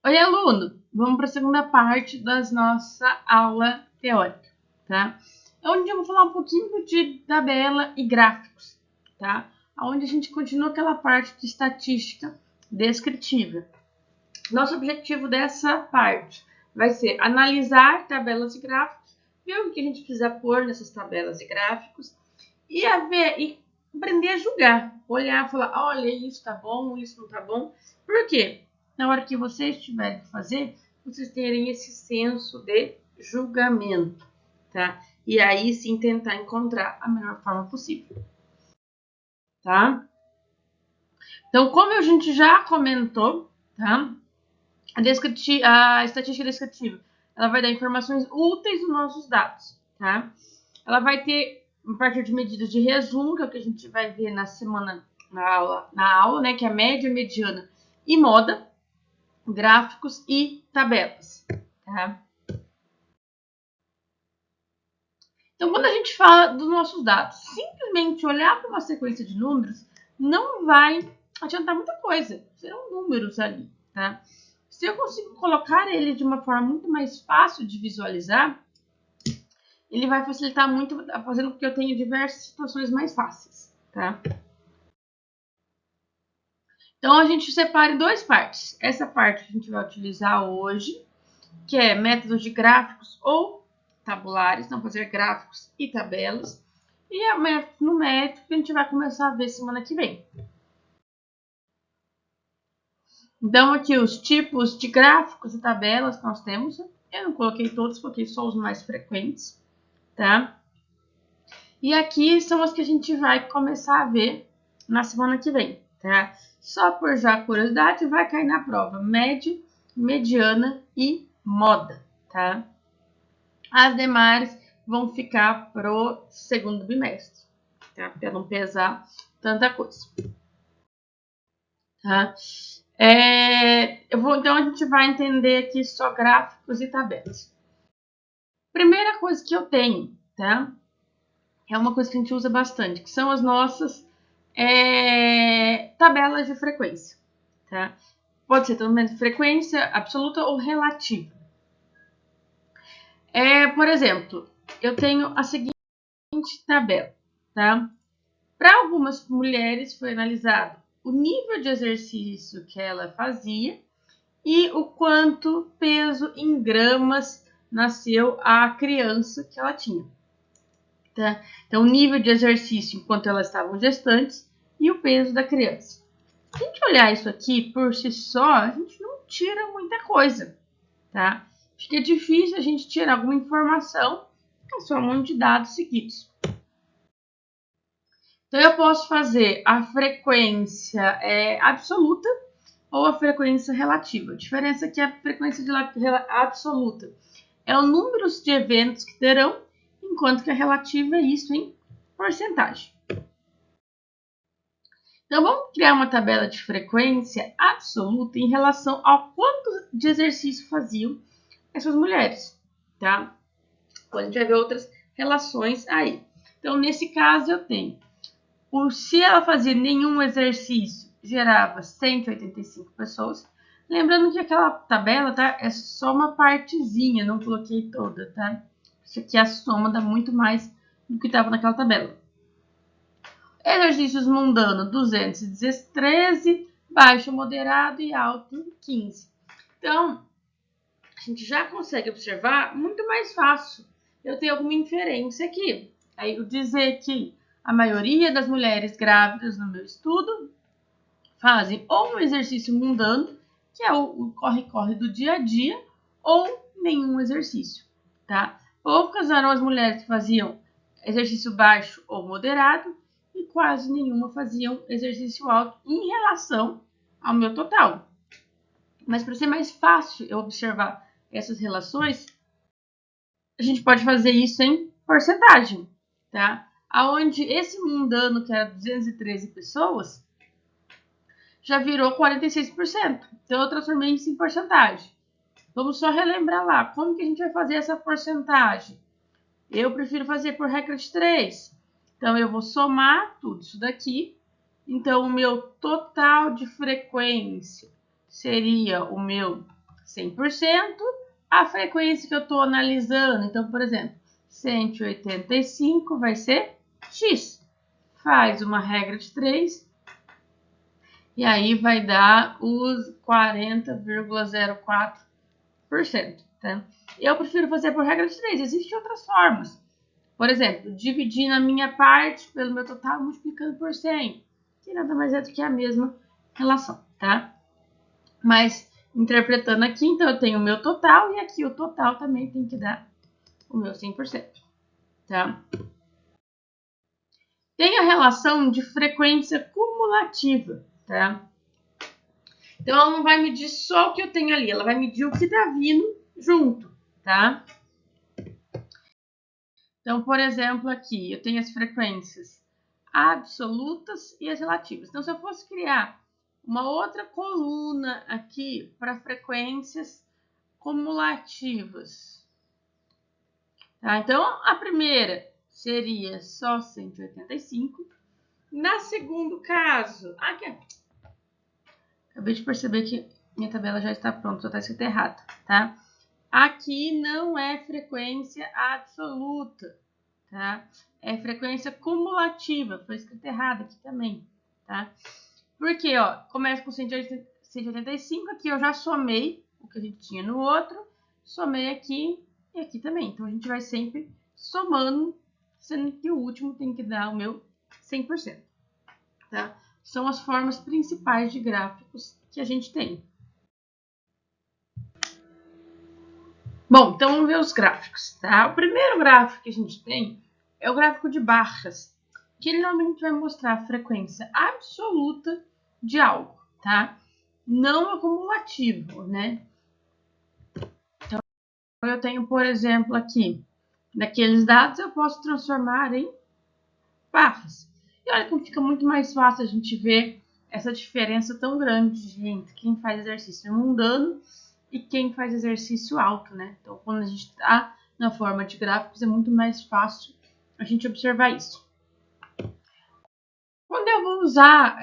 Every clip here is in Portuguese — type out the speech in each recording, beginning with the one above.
Oi, aluno! Vamos para a segunda parte da nossa aula teórica, tá? Onde eu vou falar um pouquinho de tabela e gráficos, tá? Onde a gente continua aquela parte de estatística descritiva. Nosso objetivo dessa parte vai ser analisar tabelas e gráficos, ver o que a gente precisa pôr nessas tabelas e gráficos e aprender a julgar, olhar e falar, olha, isso tá bom, isso não tá bom. Por quê? Na hora que vocês tiverem que fazer, vocês terem esse senso de julgamento, tá? E aí sim tentar encontrar a melhor forma possível, tá? Então, como a gente já comentou, tá? A estatística descritiva, ela vai dar informações úteis dos nossos dados, tá? Ela vai ter, a partir de medidas de resumo, que é o que a gente vai ver na aula, né? Que é a média, mediana e moda, gráficos e tabelas, tá? Então, quando a gente fala dos nossos dados, simplesmente olhar para uma sequência de números não vai adiantar muita coisa. Serão números ali, tá? Se eu consigo colocar ele de uma forma muito mais fácil de visualizar, ele vai facilitar muito, fazendo com que eu tenha diversas situações mais fáceis, tá? Então, a gente separa em duas partes. Essa parte a gente vai utilizar hoje, que é métodos de gráficos ou tabulares, então fazer gráficos e tabelas. E no método que a gente vai começar a ver semana que vem. Então, aqui os tipos de gráficos e tabelas que nós temos. Eu não coloquei todos, coloquei só os mais frequentes, tá? E aqui são as que a gente vai começar a ver na semana que vem, tá? Só por já curiosidade, vai cair na prova média, mediana e moda, tá? As demais vão ficar pro segundo bimestre, tá? Para não pesar tanta coisa, tá? Então, a gente vai entender aqui só gráficos e tabelas. Primeira coisa que eu tenho, tá? É uma coisa que a gente usa bastante, que são as nossas tabelas de frequência, tá? Pode ser também de frequência absoluta ou relativa. Por exemplo, eu tenho a seguinte tabela, tá? Para algumas mulheres foi analisado o nível de exercício que ela fazia e o quanto peso em gramas nasceu a criança que ela tinha. Tá? Então, o nível de exercício enquanto elas estavam gestantes e o peso da criança. Se a gente olhar isso aqui por si só, a gente não tira muita coisa, tá? Fica difícil a gente tirar alguma informação com só um monte de dados seguidos. Então, eu posso fazer a frequência absoluta ou a frequência relativa. A diferença é que a frequência absoluta é o número de eventos que terão, enquanto que a relativa é isso em porcentagem. Então, vamos criar uma tabela de frequência absoluta em relação ao quanto de exercício faziam essas mulheres, tá? A gente vai ver outras relações aí. Então, nesse caso, eu tenho se ela fazia nenhum exercício, gerava 185 pessoas. Lembrando que aquela tabela, tá? É só uma partezinha, não coloquei toda, tá? Isso aqui, a soma dá muito mais do que estava naquela tabela. Exercícios mundano, 213, baixo, moderado e alto, 15. Então, a gente já consegue observar muito mais fácil. Eu tenho alguma inferência aqui. Aí, eu dizer que a maioria das mulheres grávidas no meu estudo fazem ou um exercício mundano, que é o corre-corre do dia a dia, ou nenhum exercício, tá? Poucas eram as mulheres que faziam exercício baixo ou moderado e quase nenhuma faziam exercício alto em relação ao meu total. Mas para ser mais fácil eu observar essas relações, a gente pode fazer isso em porcentagem, tá? Aonde esse mundano, que era 213 pessoas, já virou 46%. Então, eu transformei isso em porcentagem. Vamos só relembrar lá. Como que a gente vai fazer essa porcentagem? Eu prefiro fazer por regra de 3. Então, eu vou somar tudo isso daqui. Então, o meu total de frequência seria o meu 100%, a frequência que eu estou analisando. Então, por exemplo, 185 vai ser X. Faz uma regra de 3 e aí vai dar os 40,04%. Tá? Eu prefiro fazer por regra de 3. Existem outras formas. Por exemplo, dividir a minha parte pelo meu total multiplicando por 100. Que nada mais é do que a mesma relação, tá? Mas interpretando aqui, então eu tenho o meu total e aqui o total também tem que dar o meu 100%, tá? Tem a relação de frequência cumulativa, tá? Então, ela não vai medir só o que eu tenho ali, ela vai medir o que tá vindo junto, tá? Então, por exemplo, aqui eu tenho as frequências absolutas e as relativas. Então, se eu fosse criar uma outra coluna aqui para frequências cumulativas, tá? Então, a primeira seria só 185. Na segundo caso, aqui, acabei de perceber que minha tabela já está pronta, só está escrito errado, tá? Aqui não é frequência absoluta, tá? É frequência cumulativa, foi escrito errado aqui também, tá? Porque, ó, começa com 185, aqui eu já somei o que a gente tinha no outro, somei aqui e aqui também. Então, a gente vai sempre somando, sendo que o último tem que dar o meu 100%, tá? São as formas principais de gráficos que a gente tem. Bom, então vamos ver os gráficos, tá? O primeiro gráfico que a gente tem é o gráfico de barras, que ele normalmente vai mostrar a frequência absoluta de algo, tá? Não acumulativo, né? Então, eu tenho, por exemplo, aqui, daqueles dados eu posso transformar em barras. E olha como fica muito mais fácil a gente ver essa diferença tão grande entre quem faz exercício mundano e quem faz exercício alto, né? Então, quando a gente está na forma de gráficos, é muito mais fácil a gente observar isso. Quando eu vou usar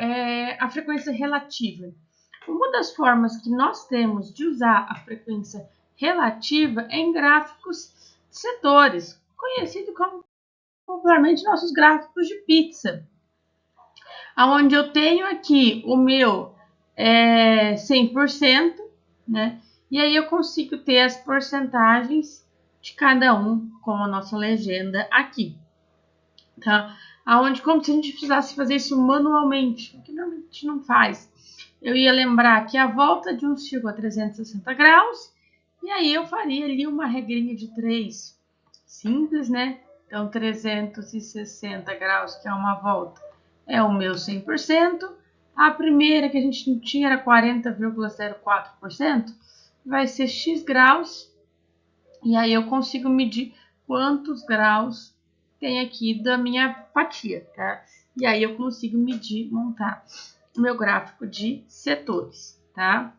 a frequência relativa, uma das formas que nós temos de usar a frequência relativa é em gráficos de setores, conhecido como popularmente nossos gráficos de pizza, onde eu tenho aqui o meu 100%, né? E aí eu consigo ter as porcentagens de cada um com a nossa legenda aqui, tá? Aonde, como se a gente precisasse fazer isso manualmente, o que normalmente a gente não faz. Eu ia lembrar que a volta de um círculo a 360 graus, e aí eu faria ali uma regrinha de 3, simples, né? Então, 360 graus, que é uma volta, é o meu 100%. A primeira que a gente não tinha era 40,04%, vai ser x graus, e aí eu consigo medir quantos graus tem aqui da minha fatia, tá? E aí eu consigo medir, montar o meu gráfico de setores, tá?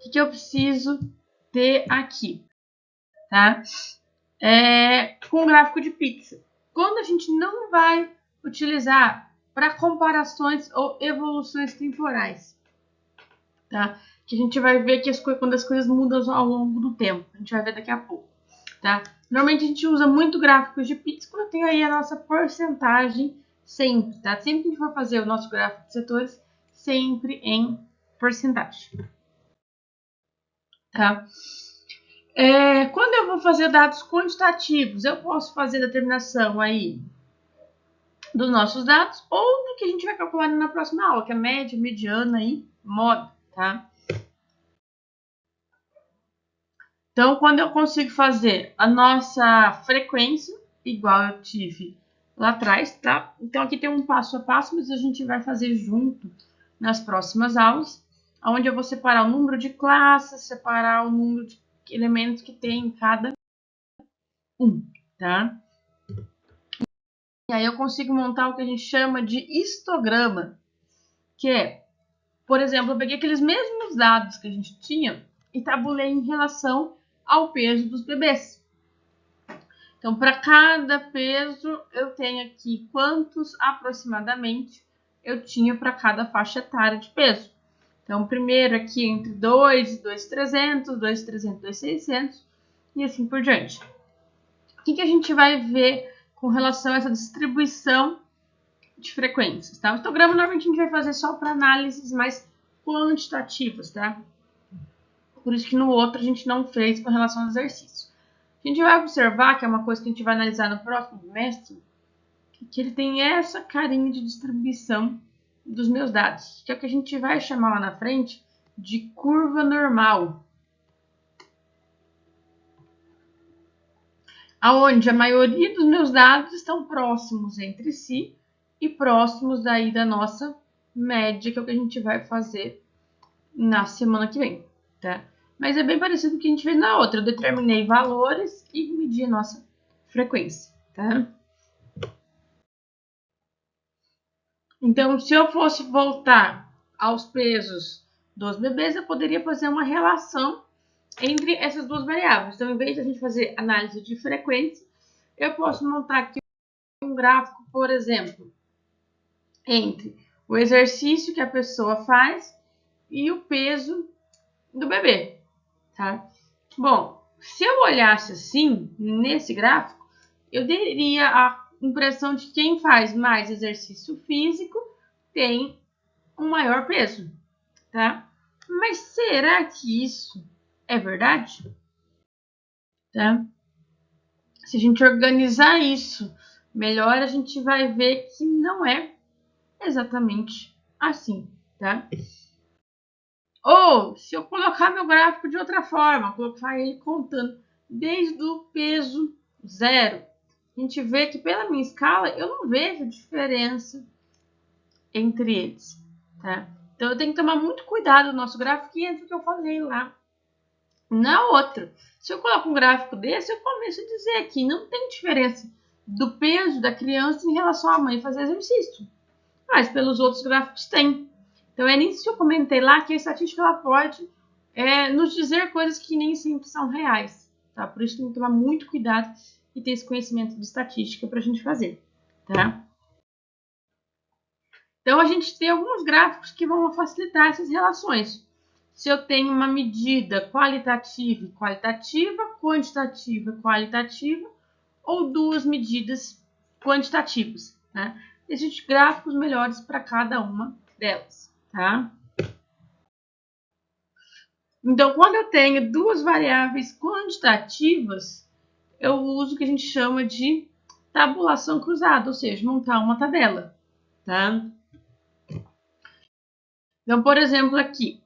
O que eu preciso ter aqui, tá? Com o gráfico de pizza. Quando a gente não vai utilizar para comparações ou evoluções temporais, tá? Que a gente vai ver que quando as coisas mudam ao longo do tempo. A gente vai ver daqui a pouco, tá? Normalmente a gente usa muito gráficos de pizza quando tem aí a nossa porcentagem sempre, tá? Sempre que a gente for fazer o nosso gráfico de setores, sempre em porcentagem, tá? Quando eu vou fazer dados quantitativos, eu posso fazer determinação aí dos nossos dados ou do que a gente vai calcular na próxima aula, que é média, mediana e moda, tá? Então, quando eu consigo fazer a nossa frequência, igual eu tive lá atrás, tá? Então, aqui tem um passo a passo, mas a gente vai fazer junto nas próximas aulas, onde eu vou separar o número de classes, separar o número de elementos que tem em cada um, tá? E aí eu consigo montar o que a gente chama de histograma, que é, por exemplo, eu peguei aqueles mesmos dados que a gente tinha e tabulei em relação ao peso dos bebês. Então, para cada peso, eu tenho aqui quantos aproximadamente eu tinha para cada faixa etária de peso. Então, primeiro aqui entre 2, 2.300, 2.300, 2.600 e assim por diante. O que a gente vai ver com relação a essa distribuição de frequências, tá? O histograma normalmente a gente vai fazer só para análises mais quantitativas, tá? Por isso que no outro a gente não fez com relação ao exercício. A gente vai observar, que é uma coisa que a gente vai analisar no próximo bimestre, que ele tem essa carinha de distribuição dos meus dados, que é o que a gente vai chamar lá na frente de curva normal. Aonde a maioria dos meus dados estão próximos entre si e próximos daí da nossa média, que é o que a gente vai fazer na semana que vem, tá? Mas é bem parecido com o que a gente fez na outra. Eu determinei valores e medi a nossa frequência, tá? Então, se eu fosse voltar aos pesos dos bebês, eu poderia fazer uma relação entre essas duas variáveis. Então, em vez de a gente fazer análise de frequência, eu posso montar aqui um gráfico, por exemplo, entre o exercício que a pessoa faz e o peso do bebê, tá? Bom, se eu olhasse assim, nesse gráfico, eu teria a impressão de que quem faz mais exercício físico tem um maior peso, tá? Mas será que isso é verdade? Tá? Se a gente organizar isso melhor, a gente vai ver que não é exatamente assim, tá? Ou, se eu colocar meu gráfico de outra forma, colocar ele contando desde o peso 0, a gente vê que pela minha escala eu não vejo diferença entre eles, tá? Então eu tenho que tomar muito cuidado no nosso gráfico e entra o que eu falei lá na outra. Se eu coloco um gráfico desse, eu começo a dizer que não tem diferença do peso da criança em relação à mãe fazer exercício. Mas pelos outros gráficos tem. Então é nisso que eu comentei lá que a estatística ela pode nos dizer coisas que nem sempre são reais. Tá? Por isso tem que tomar muito cuidado e ter esse conhecimento de estatística para a gente fazer. Tá? Então a gente tem alguns gráficos que vão facilitar essas relações. Se eu tenho uma medida qualitativa e qualitativa, quantitativa e qualitativa, ou duas medidas quantitativas, né? Existem gráficos melhores para cada uma delas, tá? Então, quando eu tenho duas variáveis quantitativas, eu uso o que a gente chama de tabulação cruzada, ou seja, montar uma tabela, tá? Então, por exemplo, aqui,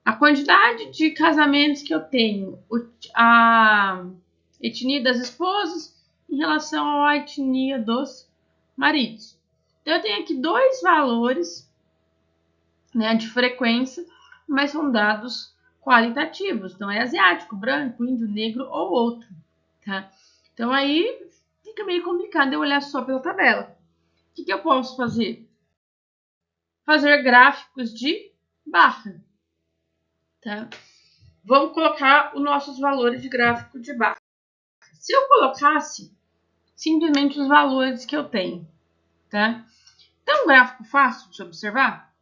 a quantidade de casamentos que eu tenho, a etnia das esposas em relação à etnia dos maridos. Então, eu tenho aqui dois valores, né, de frequência, mas são dados qualitativos. Então, é asiático, branco, índio, negro ou outro. Tá? Então, aí fica meio complicado eu olhar só pela tabela. O que eu posso fazer? Fazer gráficos de barra. Tá? Vamos colocar os nossos valores de gráfico de barra. Se eu colocasse simplesmente os valores que eu tenho, tá? Então, um gráfico fácil de observar.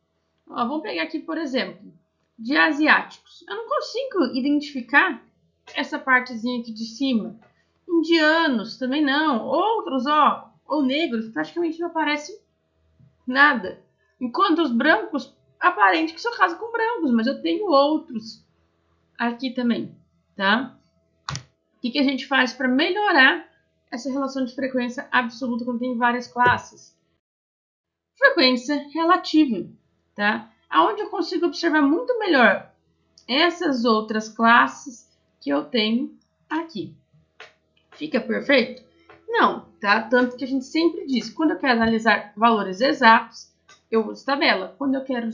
Ó, vamos pegar aqui, por exemplo, de asiáticos. Eu não consigo identificar essa partezinha aqui de cima. Indianos também não. Outros, ó, ou negros, praticamente não aparece nada. Enquanto os brancos, aparente que só casa com brancos, mas eu tenho outros aqui também, tá? O que a gente faz para melhorar essa relação de frequência absoluta quando tem várias classes? Frequência relativa, tá? Aonde eu consigo observar muito melhor essas outras classes que eu tenho aqui. Fica perfeito? Não, tá? Tanto que a gente sempre diz, quando eu quero analisar valores exatos, eu uso tabela. Quando eu quero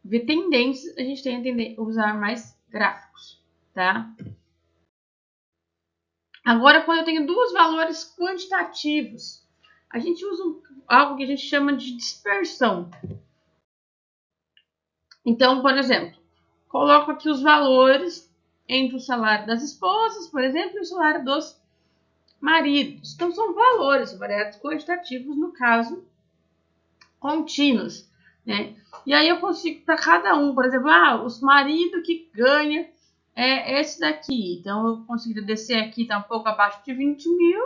ver tendências, a gente tem que usar mais gráficos, tá? Agora, quando eu tenho dois valores quantitativos, a gente usa algo que a gente chama de dispersão. Então, por exemplo, coloco aqui os valores entre o salário das esposas, por exemplo, e o salário dos maridos. Então, são valores variados quantitativos, no caso, contínuos. né? E aí eu consigo para cada um, por exemplo, os maridos que ganha é esse daqui. Então eu consigo descer aqui, tá um pouco abaixo de 20 mil,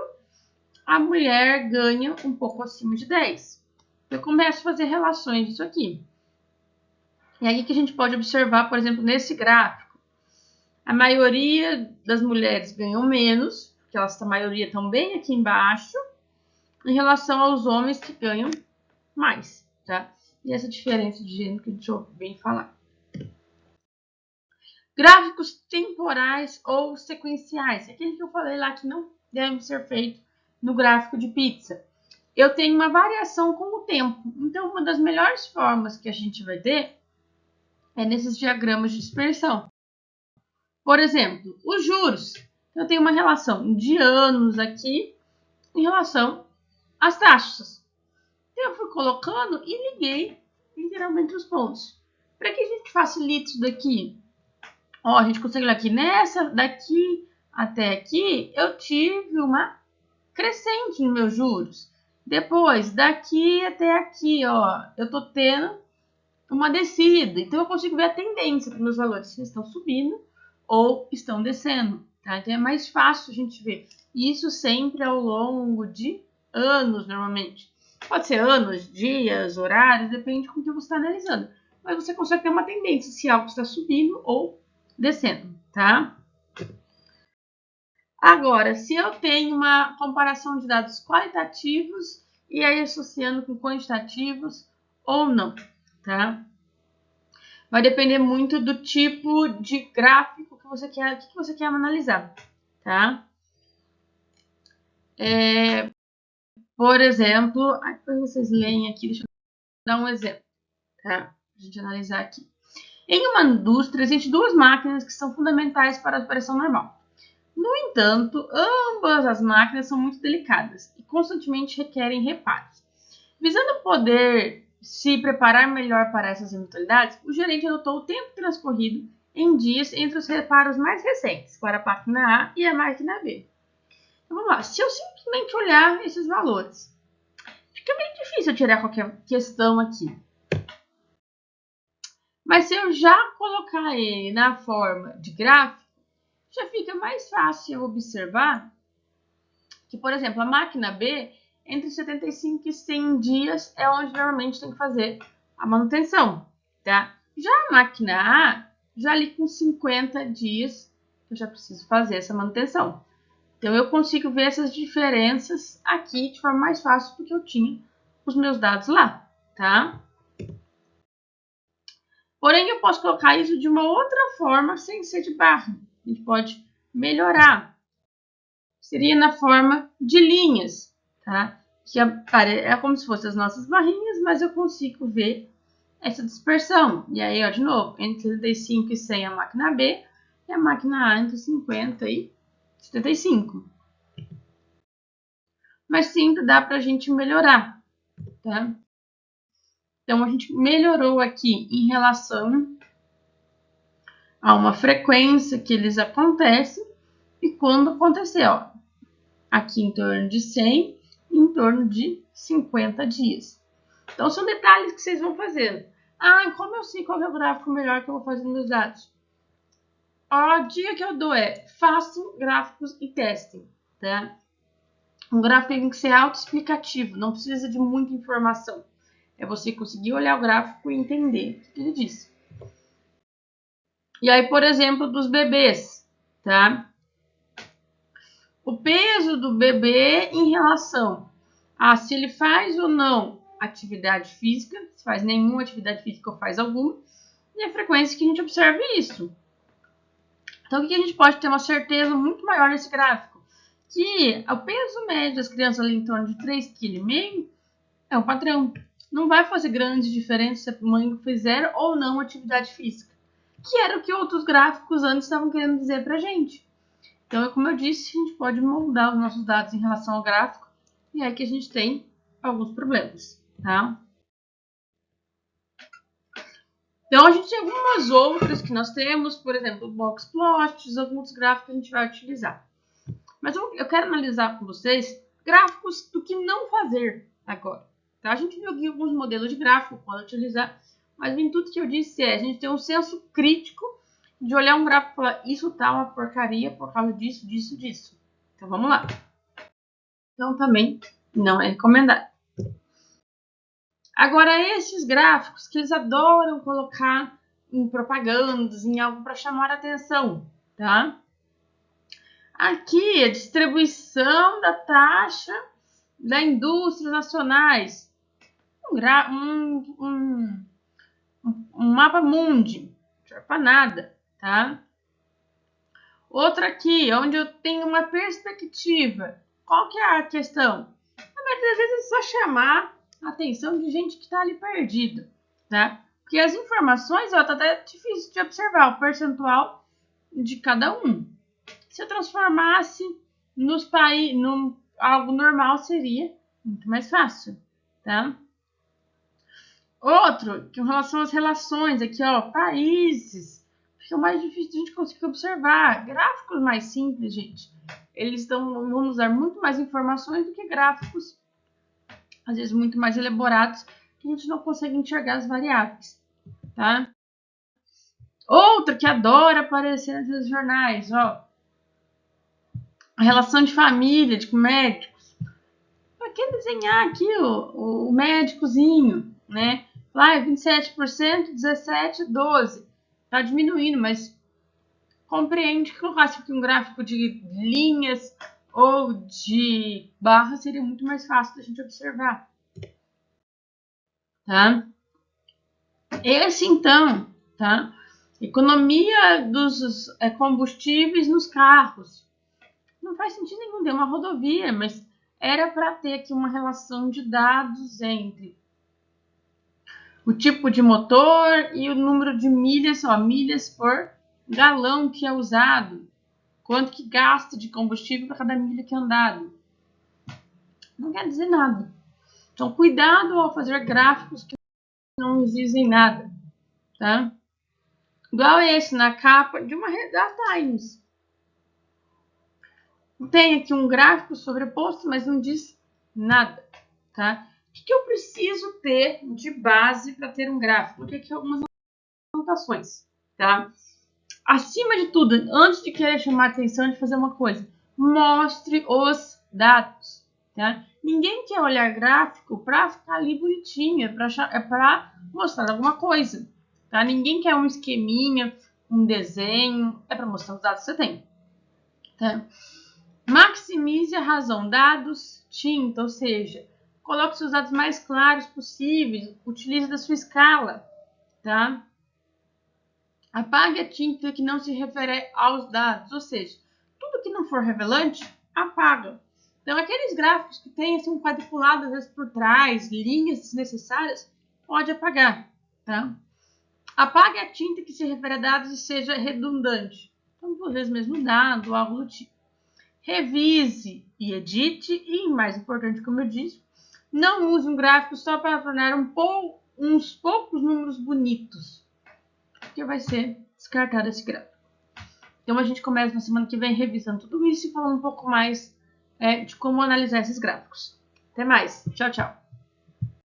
a mulher ganha um pouco acima de 10. Eu começo a fazer relações disso aqui. E aí que a gente pode observar, por exemplo, nesse gráfico, a maioria das mulheres ganham menos, porque a maioria estão bem aqui embaixo, em relação aos homens que ganham mais, tá? E essa diferença de gênero que a gente vem falar. Gráficos temporais ou sequenciais. Aquele que eu falei lá que não deve ser feito no gráfico de pizza. Eu tenho uma variação com o tempo. Então, uma das melhores formas que a gente vai ter é nesses diagramas de dispersão. Por exemplo, os juros. Eu tenho uma relação de anos aqui em relação às taxas. Então, eu fui colocando e liguei literalmente os pontos. Para que a gente facilite isso daqui? Ó, a gente consegue olhar aqui, nessa daqui até aqui, eu tive uma crescente nos meus juros. Depois, daqui até aqui, ó, eu tô tendo uma descida. Então, eu consigo ver a tendência dos meus valores, se estão subindo ou estão descendo, tá? Então, é mais fácil a gente ver. Isso sempre ao longo de anos, normalmente. Pode ser anos, dias, horários, depende com o que você está analisando. Mas você consegue ter uma tendência, se algo está subindo ou descendo, tá? Agora, se eu tenho uma comparação de dados qualitativos e aí associando com quantitativos ou não, tá? Vai depender muito do tipo de gráfico que você quer analisar, tá? Por exemplo, depois vocês leem aqui, deixa eu dar um exemplo, tá? A gente analisar aqui. Em uma indústria, existem duas máquinas que são fundamentais para a operação normal. No entanto, ambas as máquinas são muito delicadas e constantemente requerem reparos. Visando poder se preparar melhor para essas eventualidades, o gerente adotou o tempo transcorrido em dias entre os reparos mais recentes para a máquina A e a máquina B. Então vamos lá, se eu simplesmente olhar esses valores, fica bem difícil eu tirar qualquer questão aqui. Mas se eu já colocar ele na forma de gráfico, já fica mais fácil observar que, por exemplo, a máquina B, entre 75 e 100 dias é onde normalmente tem que fazer a manutenção, tá? Já a máquina A, já ali com 50 dias, eu já preciso fazer essa manutenção. Então, eu consigo ver essas diferenças aqui de forma mais fácil porque eu tinha os meus dados lá, tá? Porém, eu posso colocar isso de uma outra forma sem ser de barra. A gente pode melhorar. Seria na forma de linhas, tá? Que é como se fossem as nossas barrinhas, mas eu consigo ver essa dispersão. E aí, ó, de novo, entre 75 e 100 a máquina B e a máquina A entre 50 e 75. Mas sempre dá para a gente melhorar, tá? Então, a gente melhorou aqui em relação a uma frequência que eles acontecem e quando acontecer, ó, aqui em torno de 100, em torno de 50 dias. Então, são detalhes que vocês vão fazendo. Como eu sei qual é o gráfico melhor que eu vou fazer nos meus dados? A dica que eu dou é, façam gráficos e testem, tá? Um gráfico tem que ser autoexplicativo, não precisa de muita informação. É você conseguir olhar o gráfico e entender o que ele diz. E aí, por exemplo, dos bebês, tá? O peso do bebê em relação a se ele faz ou não atividade física, se faz nenhuma atividade física ou faz alguma, e a frequência que a gente observa isso. Então, o que a gente pode ter uma certeza muito maior nesse gráfico? Que o peso médio das crianças ali em torno de 3,5 kg é um padrão. Não vai fazer grande diferença se a mãe fizer ou não atividade física. Que era o que outros gráficos antes estavam querendo dizer pra gente. Então, como eu disse, a gente pode moldar os nossos dados em relação ao gráfico e é que a gente tem alguns problemas, tá? Então, a gente tem algumas outras que nós temos, por exemplo, box plots, alguns gráficos que a gente vai utilizar. Mas eu quero analisar com vocês gráficos do que não fazer agora, Tá? A gente viu aqui alguns modelos de gráfico, pode utilizar, mas em tudo que eu disse a gente tem um senso crítico de olhar um gráfico e falar, isso tá uma porcaria por causa disso, disso, disso. Então vamos lá. Então também não é recomendado. Agora, esses gráficos que eles adoram colocar em propagandas, em algo para chamar a atenção, tá? Aqui, a distribuição da taxa da indústrias nacionais. Um mapa mundi, não serve para nada, tá? Outro aqui, onde eu tenho uma perspectiva. Qual que é a questão? Na maioria das vezes é só chamar a atenção de gente que está ali perdida, tá? Porque as informações, ó, tá até difícil de observar o percentual de cada um. Se eu transformasse nos países, algo normal, seria muito mais fácil, tá? Outro, que em relação às relações, aqui, ó, países, fica mais difícil de a gente conseguir observar. Gráficos mais simples, gente, eles vão nos dar muito mais informações do que gráficos, às vezes, muito mais elaborados, que a gente não consegue enxergar as variáveis, tá? Outra que adora aparecer nos jornais, ó, a relação de família, de médicos. Para que desenhar aqui o médicozinho, né? Lá é 27%, 17%, 12%. Está diminuindo, mas compreende que colocasse aqui um gráfico de linhas ou de barras seria muito mais fácil da gente observar. Tá? Esse, então, tá? Economia dos combustíveis nos carros. Não faz sentido nenhum, deu uma rodovia, mas era para ter aqui uma relação de dados entre o tipo de motor e o número de milhas, ó, milhas por galão que é usado. Quanto que gasta de combustível para cada milha que é andado. Não quer dizer nada. Então, cuidado ao fazer gráficos que não nos dizem nada, tá? Igual esse na capa de uma da Times. Tem aqui um gráfico sobreposto, mas não diz nada, tá? O que eu preciso ter de base para ter um gráfico? Porque aqui algumas anotações, tá? Acima de tudo, antes de querer chamar a atenção de fazer uma coisa, mostre os dados, tá? Ninguém quer olhar gráfico para ficar ali bonitinho, é para mostrar alguma coisa, tá? Ninguém quer um esqueminha, um desenho, é para mostrar os dados que você tem, tá? Maximize a razão, dados, tinta, ou seja, coloque os dados mais claros possíveis, utilize da sua escala, tá? Apague a tinta que não se refere aos dados, ou seja, tudo que não for relevante, apaga. Então, aqueles gráficos que tem assim, um quadriculado, às vezes por trás, linhas desnecessárias, pode apagar, tá? Apague a tinta que se refere a dados e seja redundante. Então, às vezes mesmo dado, algo do tipo. Revise e edite, e mais importante, como eu disse, não use um gráfico só para tornar uns poucos números bonitos, porque vai ser descartado esse gráfico. Então a gente começa na semana que vem revisando tudo isso e falando um pouco mais de como analisar esses gráficos. Até mais. Tchau, tchau.